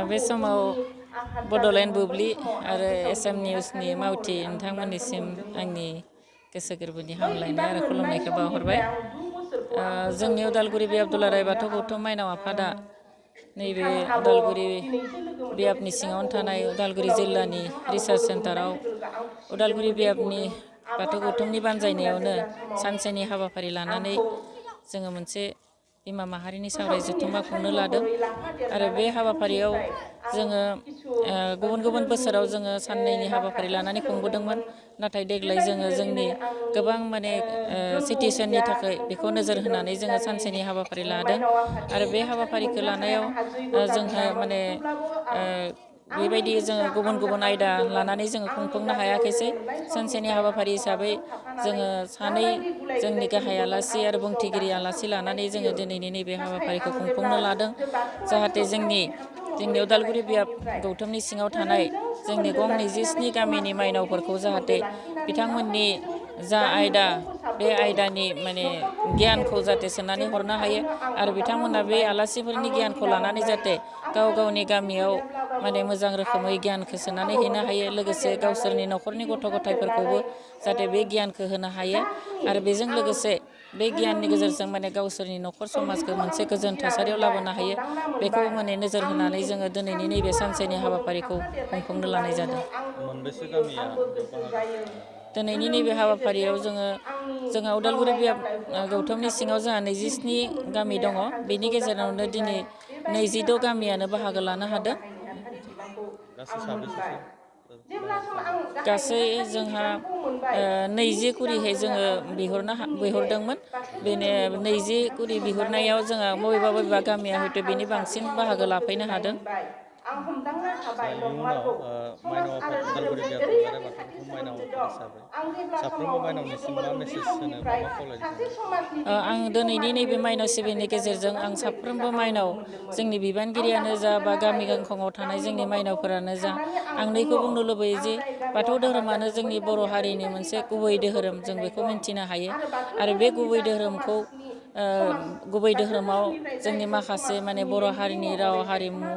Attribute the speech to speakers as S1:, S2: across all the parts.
S1: बे समाव बड'लेण्ड बुब्लि आरो एसाम निउसनि मावथि नोंथांमोननिसिम आंनि गोसो गोरबोनि हामलायनाय आरो खुलुमनायखौ बावहरबाय। जोंनि उदालगुरि बि आब्दुल्लाराय बाथौ गौथुम माइनाव आफादा नैबे उदालगुरि बियाबनि सिङावनो थानाय उदालगुरि जिल्लानि रिसार्च सेन्टाराव उदालगुरि बियाबनि बाथौ गौथुमनि बानजायनायावनो सानसेनि हाबाफारि लानानै जोङो मोनसे बिमा माहारिनि सावराय जथुम्मा खुंनो लादों आरो बे हाबाफारियाव जोङो गुबुन गुबुन बोसोराव जोङो साननैनि हाबाफारि लानानै खुंबोदोंमोन, नाथाय देग्लाय जोङो जोंनि गोबां माने सिटुवेसननि थाखाय बेखौ नोजोर होनानै जोङो सानसेनि हाबाफारि लादों आरो बे हाबाफारिखौ लानायाव जोंहा माने बेबायदि जोङो गुबुन गुबुन आयदा लानानै जोङो खुंफुंनो हायाखैसै। सानसेनि हाबाफारि हिसाबै जोङो सानै जोंनि गाहाय आलासि आरो बुंथिगिरि आलासि लानानै जोङो दिनैनि नैबे हाबाफारिखौ खुंफुंनो लादों, जाहाथे जोंनि उदालगुरि बियाब गौथुमनि सिङाव थानाय जोंनि गं 27 गामिनि माइनावफोरखौ जाहाथे बिथांमोननि जा आयदा बे आयदानि माने गियानखौ जाहाथे सोनानै हरनो हायो आरो बिथांमोना बे आलासिफोरनि गियानखौ लानानै जाहाथे गाव गावनि गामियाव माने मोजां रोखोमै गियानखौ सोनानै हैनो हायो, लोगोसे गावसोरनि न'खरनि गथ' गथायफोरखौबो जाहाथे बे गियानखौ होनो हायो आरो बेजों लोगोसे बे गियाननि गेजेरजों माने गावसोरनि न'खर समाजखौ मोनसे गोजोन थासारियाव लाबोनो हायो, बेखौ माने नोजोर होनानै जोङो दिनैनि नैबे सानसेनि हाबाफारिखौ खुंफुंनो लानाय जादों।
S2: मोनबेसे गामिया
S1: दिनैनि नैबे हाबाफारियाव जोंहा उदालगुरि बियाब गौथुमनि सिङाव जोंहा 27 गामि दङ, बेनि गेजेरावनो दिनै 22 गामियानो बाहागो लानो हादों।
S2: गासै साबेसेसो?
S1: गासै जोंहा 20 कुरिहै जोङो बिहरदोंमोन। बेनो 20 कुरि बिहरनायाव जोंहा बबेबा गामिया हयथ' बेनि बांसिन बाहागो लाफैनो हादों।
S2: इयुनाव माइनाव आफाद उदालगुरि बियाब दुलाराय बाथौ गौथुम माइनाव आफाद हिसाबै साफ्रोमबो माइनावनिसिम मा मेसेज होनो बा मा खावलायनो सानो?
S1: आं दिनैनि नैबे माइनाव सिबिनायनि गेजेरजों आं साफ्रोमबो माइनाव जोंनि बिबानगिरियानो जा बा गामि गांखंआव थानाय जोंनि माइनावफोरानो जा, आं नैखौ बुंनो लुबैयो जे बाथौ धोरोमानो जोंनि बर' हारिनि मोनसे गुबै धोरोम, जों बेखौ मिन्थिनो हायो आरो बे गुबै धोरोमाव जोंनि माखासे माने बर' हारिनि राव हारिमु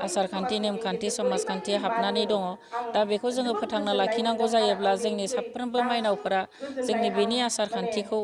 S1: आसार खान्थि नेमखान्थि समाजखान्थि हाबनानै दङ। दा बेखौ जोङो फोथांना लाखिनांगौ जायोब्ला जोंनि साफ्रोमबो माइनावफोरा जोंनि बेनि आसार खान्थिखौ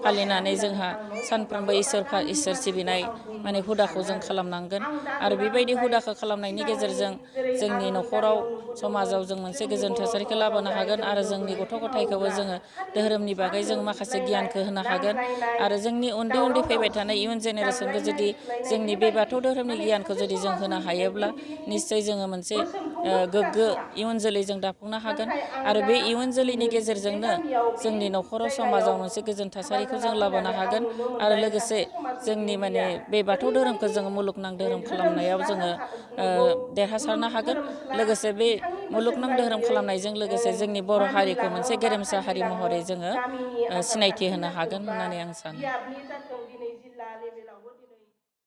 S1: फालिनानै जोंहा सानफ्रोमबो इसोर सिबिनाय माने हुदाखौ जों खालामनांगोन आरो बेबायदि हुदाखौ खालामनायनि गेजेरजों जोंनि न'खराव समाजाव जों मोनसे गोजोन थासारिखौ लाबोनो हागोन आरो जोंनि गथ' गथायखौबो जोङो धोरोमनि बागै जों माखासे गियानखौ होनो हागोन आरो जोंनि उन्दै फैबाय थानाय इयुन जेनेरेसनखौ जुदि जोंनि बे बाथौ धोरोमनि गियानखौ जुदि जों होनो हायोब्ला निस्सय जोङो मोनसे गोग्गो इयुन जोलै जों दाफुंनो हागोन आरो बे इयुन जोलैनि गेजेरजोंनो जोंनि न'खराव समाजाव मोनसे गोजोन थासारिखौ जों लाबोनो हागोन आरो लोगोसे जोंनि माने बे बाथौ धोरोमखौ जोङो मुलुगनां धोरोम खालामनायाव जोङो देरहासारनो हागोन। लोगोसे बे मुलुगनां धोरोम खालामनायजों लोगोसे जोंनि बर' हारिखौ मोनसे गेरेमसा हारि महरै जोङो सिनायथि होनो हागोन होननानै आं सानो।